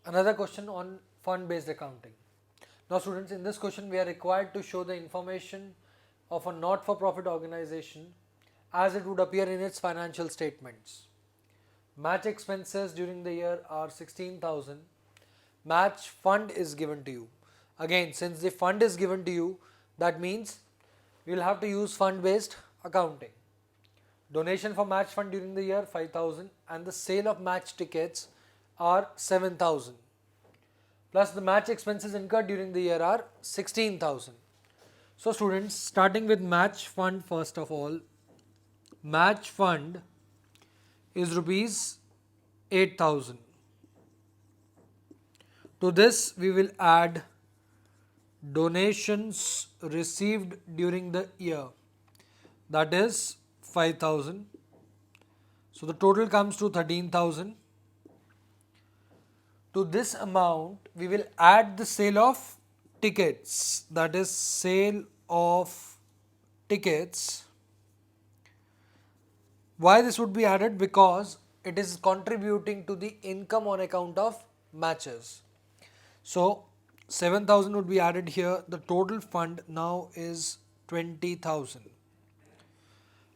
Another question on fund based accounting. Now students, in this question we are required to show the information of a not for profit organization as it would appear in its financial statements. Match expenses during the year are 16,000. Match fund is given to you. Again, since the fund is given to you, that means we will have to use fund based accounting. Donation for match fund during the year 5,000 and the sale of match tickets are 7,000. Plus the match expenses incurred during the year are 16,000. So students, starting with match fund first of all, match fund is rupees 8,000. To this we will add donations received during the year, that is 5,000. So the total comes to 13,000. To this amount we will add the sale of tickets, that is sale of tickets. Why this would be added? Because it is contributing to the income on account of matches. So 7,000 would be added here. The total fund now is 20,000.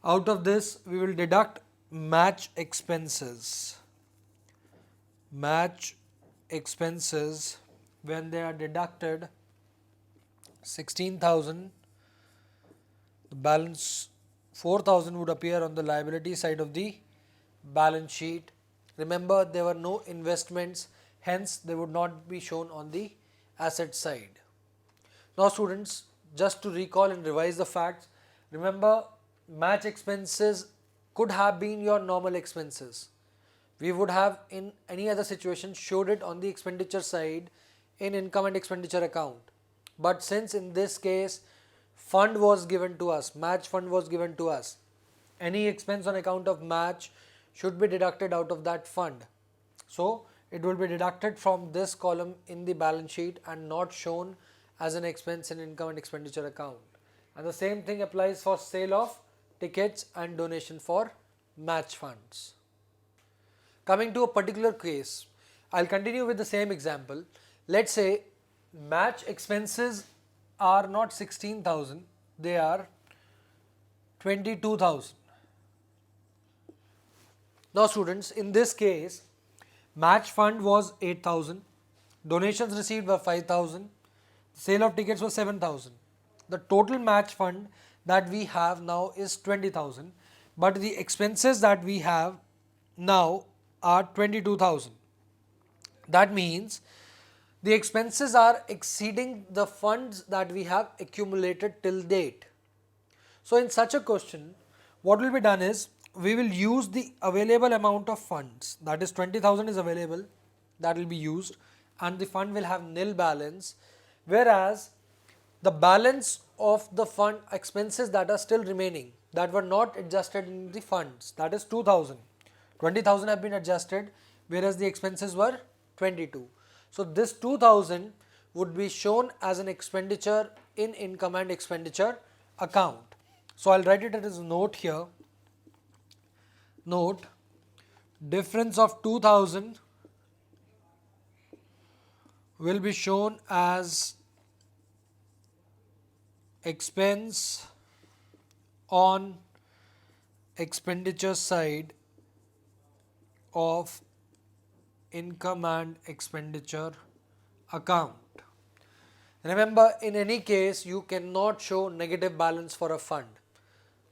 Out of this we will deduct match expenses. Match expenses, when they are deducted 16,000, the balance 4,000 would appear on the liability side of the balance sheet. Remember, there were no investments, hence they would not be shown on the asset side. Now students, just to recall and revise the facts, remember match expenses could have been your normal expenses. We would have in any other situation showed it on the expenditure side in income and expenditure account. But since in this case fund was given to us, match fund was given to us, any expense on account of match should be deducted out of that fund. So it will be deducted from this column in the balance sheet and not shown as an expense in income and expenditure account. And the same thing applies for sale of tickets and donation for match funds. Coming to a particular case, I'll continue with the same example. Let's say match expenses are not 16,000, they are 22,000. Now students, in this case, match fund was 8,000, donations received were 5,000, sale of tickets was 7,000. The total match fund that we have now is 20,000, but the expenses that we have now are 22,000. That means the expenses are exceeding the funds that we have accumulated till date. So in such a question, what will be done is we will use the available amount of funds, that is 20,000 is available, that will be used, and the fund will have nil balance, whereas the balance of the fund expenses that are still remaining, that were not adjusted in the funds, that is 2,000. 20,000 have been adjusted, whereas the expenses were 22. So this 2,000 would be shown as an expenditure in income and expenditure account. So I'll write it as a note here. Note, difference of 2,000 will be shown as expense on expenditure side of income and expenditure account. Remember, in any case you cannot show negative balance for a fund.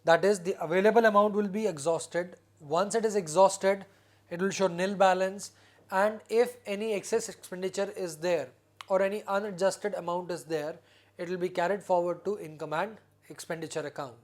That is, the available amount will be exhausted. Once it is exhausted, it will show nil balance, and if any excess expenditure is there or any unadjusted amount is there, it will be carried forward to income and expenditure account.